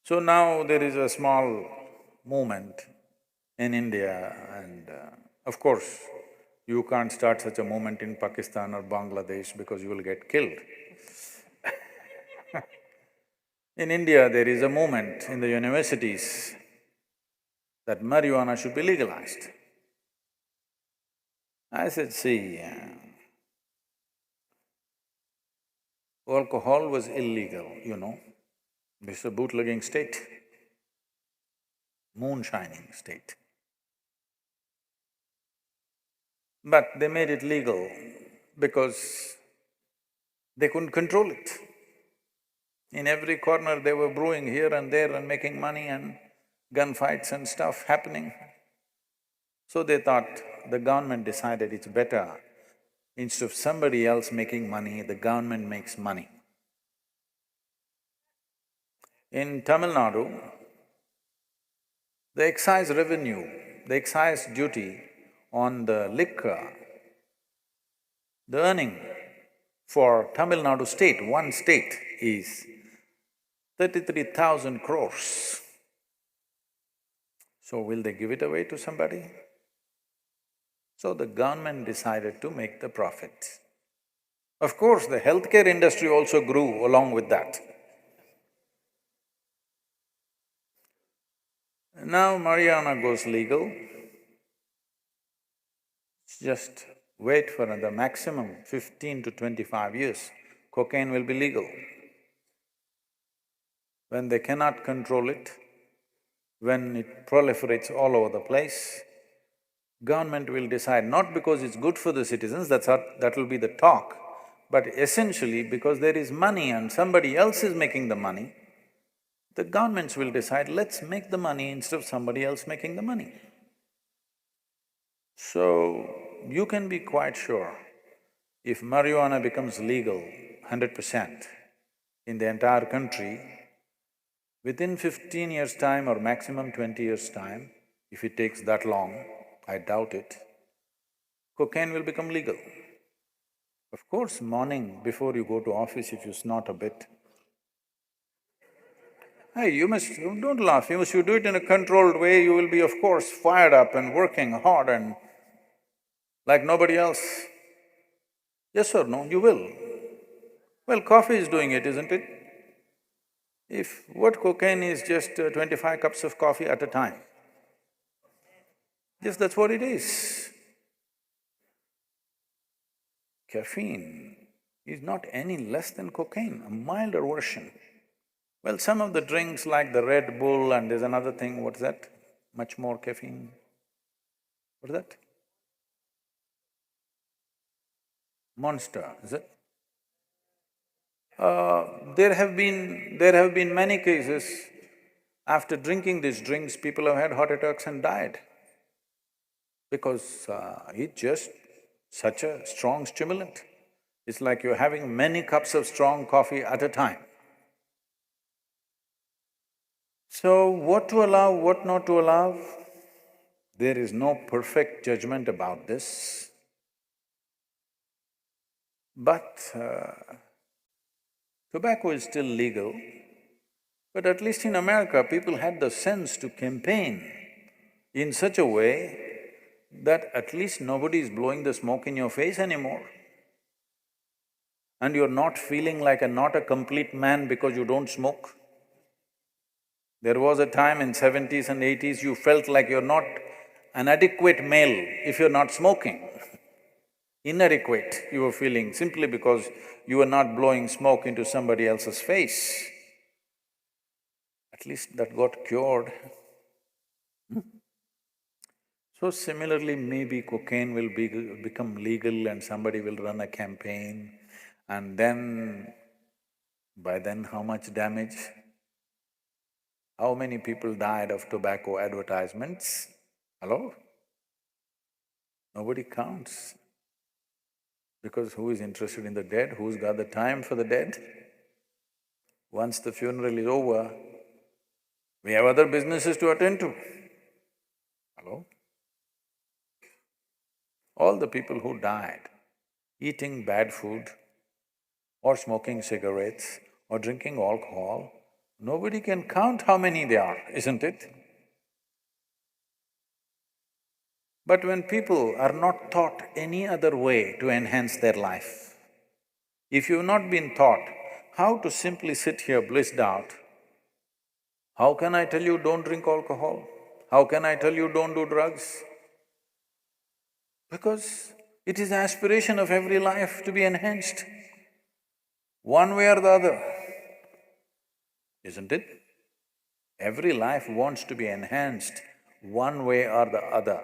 So now there is a small movement in India and of course, you can't start such a movement in Pakistan or Bangladesh because you will get killed. In India, there is a movement in the universities that marijuana should be legalized. I said, see, alcohol was illegal, you know. This is a bootlegging state, moonshining state. But they made it legal because they couldn't control it. In every corner they were brewing here and there and making money and gunfights and stuff happening. So they thought, the government decided it's better, instead of somebody else making money, the government makes money. In Tamil Nadu, the excise revenue, the excise duty on the liquor, the earning for Tamil Nadu state, one state, is 33,000 crores. So will they give it away to somebody? So the government decided to make the profit. Of course, the healthcare industry also grew along with that. Now marijuana goes legal, just wait for the maximum 15 to 25 years, cocaine will be legal. When they cannot control it, when it proliferates all over the place, government will decide, not because it's good for the citizens, that will be the talk, but essentially because there is money and somebody else is making the money, the governments will decide, let's make the money instead of somebody else making the money. So, you can be quite sure, if marijuana becomes legal 100% in the entire country, within 15 years' time or maximum 20 years' time, if it takes that long, I doubt it, cocaine will become legal. Of course, morning before you go to office, if you snort a bit, hey, don't laugh, you do it in a controlled way, you will be of course fired up and working hard and like nobody else. Yes or no, you will. Well, coffee is doing it, isn't it? If what cocaine is just 25 cups of coffee at a time. Yes, that's what it is. Caffeine is not any less than cocaine, a milder version. Well, some of the drinks like the Red Bull and there's another thing, what's that? Much more caffeine. What is that? Monster, is it? There have been many cases, after drinking these drinks, people have had heart attacks and died because it's just such a strong stimulant. It's like you're having many cups of strong coffee at a time. So, what to allow, what not to allow? There is no perfect judgment about this, but tobacco is still legal, but at least in America, people had the sense to campaign in such a way that at least nobody is blowing the smoke in your face anymore. And you're not feeling like not a complete man because you don't smoke. There was a time in 70s and 80s you felt like you're not an adequate male if you're not smoking. Inadequate you were feeling simply because you were not blowing smoke into somebody else's face. At least that got cured. So similarly, maybe cocaine will become legal and somebody will run a campaign and then, by then how much damage? How many people died of tobacco advertisements? Hello? Nobody counts. Because who is interested in the dead? Who's got the time for the dead? Once the funeral is over, we have other businesses to attend to. Hello? All the people who died eating bad food or smoking cigarettes or drinking alcohol, Nobody can count how many there are, isn't it? But when people are not taught any other way to enhance their life, if you've not been taught how to simply sit here blissed out, how can I tell you don't drink alcohol? How can I tell you don't do drugs? Because it is the aspiration of every life to be enhanced, one way or the other, isn't it? Every life wants to be enhanced one way or the other.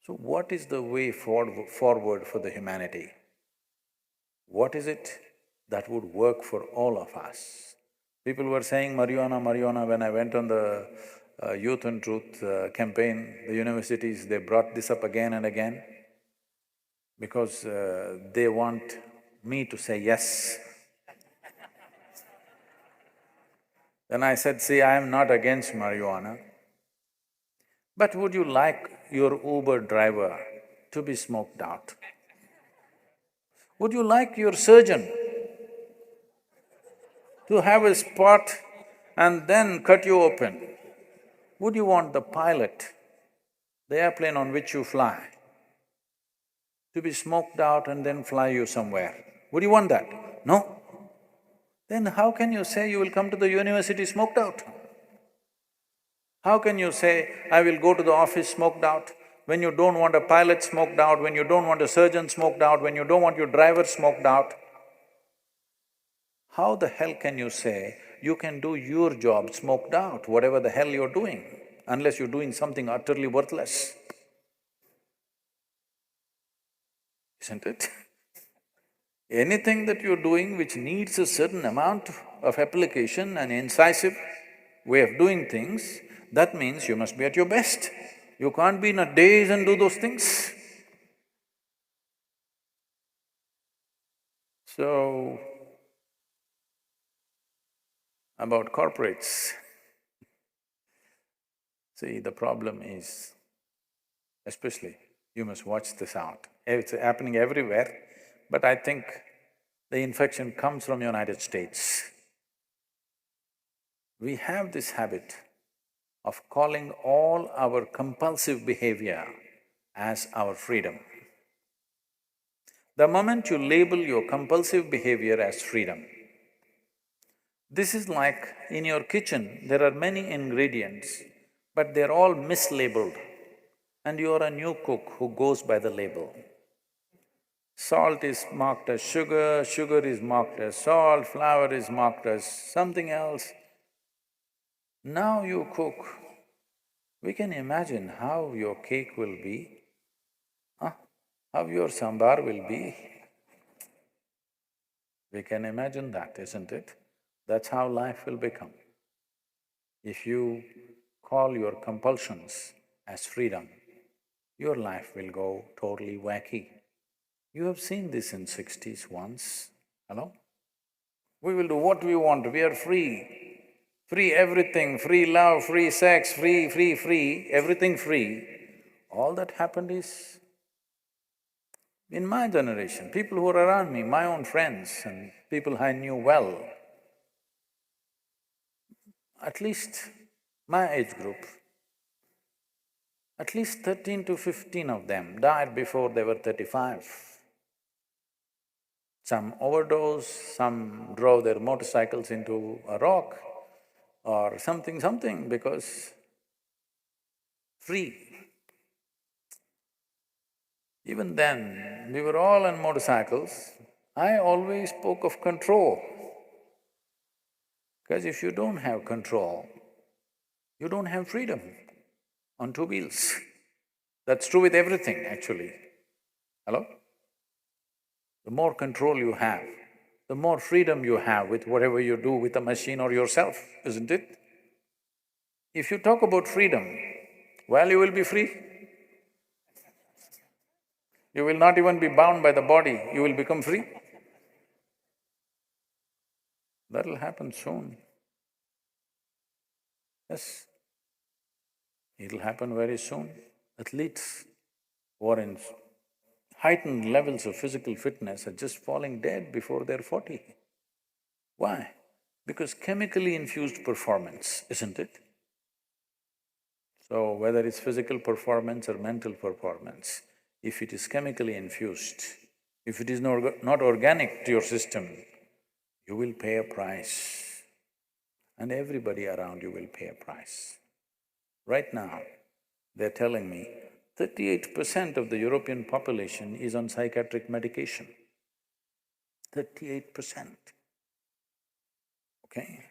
So what is the way forward for the humanity? What is it that would work for all of us? People were saying marijuana, marijuana. When I went on the Youth and Truth campaign, the universities, they brought this up again and again because they want me to say yes. Then I said, see, I am not against marijuana, but would you like your Uber driver to be smoked out? Would you like your surgeon to have a spot and then cut you open? Would you want the pilot, the airplane on which you fly, to be smoked out and then fly you somewhere? Would you want that? No? Then how can you say you will come to the university smoked out? How can you say, I will go to the office smoked out, when you don't want a pilot smoked out, when you don't want a surgeon smoked out, when you don't want your driver smoked out? How the hell can you say you can do your job smoked out, whatever the hell you're doing, unless you're doing something utterly worthless? Isn't it? Anything that you're doing which needs a certain amount of application and incisive way of doing things, that means you must be at your best. You can't be in a daze and do those things. So, about corporates, see, the problem is, especially, you must watch this out. It's happening everywhere, but I think the infection comes from United States. We have this habit of calling all our compulsive behavior as our freedom. The moment you label your compulsive behavior as freedom, this is like in your kitchen, there are many ingredients, but they're all mislabeled, and you're a new cook who goes by the label. Salt is marked as sugar, sugar is marked as salt, flour is marked as something else. Now you cook, we can imagine how your cake will be, how your sambar will be. We can imagine that, isn't it? That's how life will become. If you call your compulsions as freedom, your life will go totally wacky. You have seen this in 60s once, hello? We will do what we want, we are free. Free everything, free love, free sex, free, everything free. All that happened is in my generation, people who are around me, my own friends and people I knew well, at least my age group, at least 13 to 15 of them died before they were 35. Some overdosed, some drove their motorcycles into a rock or something, because free. Even then, we were all on motorcycles. I always spoke of control, because if you don't have control, you don't have freedom on two wheels. That's true with everything, actually. Hello? The more control you have, the more freedom you have with whatever you do with a machine or yourself, isn't it? If you talk about freedom, well, you will be free. You will not even be bound by the body, you will become free. That'll happen soon. Yes, it'll happen very soon. Athletes who are in heightened levels of physical fitness are just falling dead before they're 40. Why? because chemically infused performance, isn't it? So whether it's physical performance or mental performance, if it is chemically infused, if it is not organic to your system, you will pay a price and everybody around you will pay a price. Right now, they're telling me 38% of the European population is on psychiatric medication. 38%, okay?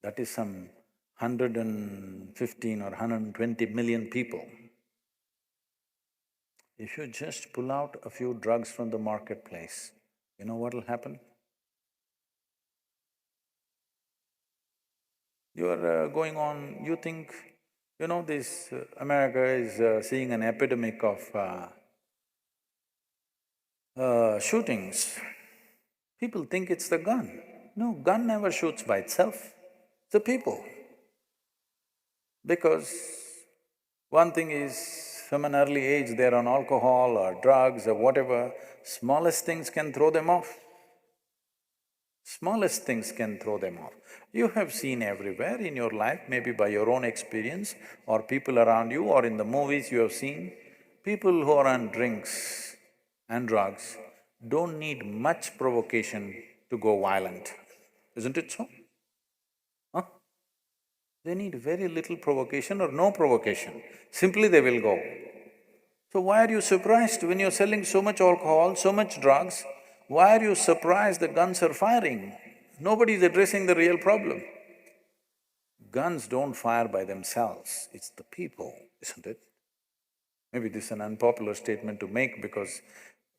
That is some 115 or 120 million people. If you just pull out a few drugs from the marketplace, you know what'll happen? You are going on, you think, this America is seeing an epidemic of shootings. People think it's the gun. No, gun never shoots by itself, it's the people. Because one thing is, from an early age they're on alcohol or drugs or whatever, smallest things can throw them off. Smallest things can throw them off. You have seen everywhere in your life, maybe by your own experience or people around you or in the movies you have seen, people who are on drinks and drugs don't need much provocation to go violent, isn't it so? Huh? They need very little provocation or no provocation, simply they will go. So why are you surprised when you're selling so much alcohol, so much drugs? Why are you surprised the guns are firing? Nobody is addressing the real problem. Guns don't fire by themselves, it's the people, isn't it? Maybe this is an unpopular statement to make because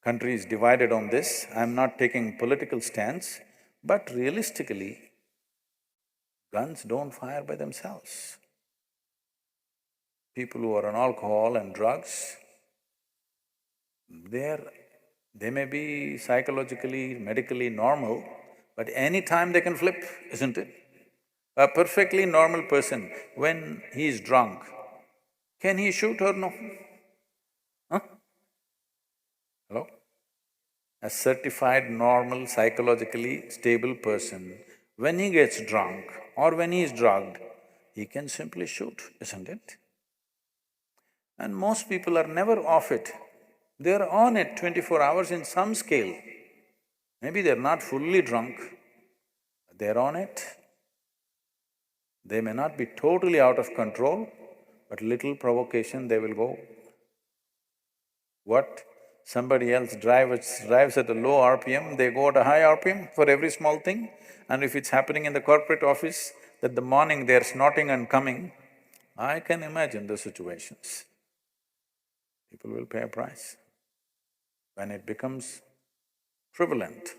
country is divided on this, I'm not taking political stance, but realistically, guns don't fire by themselves. People who are on alcohol and drugs, they may be psychologically, medically normal, but any time they can flip, isn't it? A perfectly normal person, when he is drunk, can he shoot or no? Huh? Hello? A certified, normal, psychologically stable person, when he gets drunk or when he is drugged, he can simply shoot, isn't it? And most people are never off it. They're on it 24 hours in some scale. Maybe they're not fully drunk, they're on it. They may not be totally out of control, but little provocation they will go. What? Somebody else drives at a low RPM, they go at a high RPM for every small thing. And if it's happening in the corporate office, that the morning they're snorting and coming, I can imagine the situations. People will pay a price. When it becomes prevalent,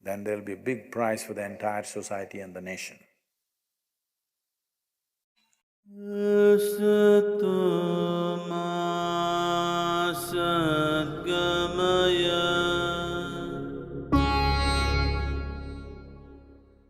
then there'll be a big price for the entire society and the nation. Asatoma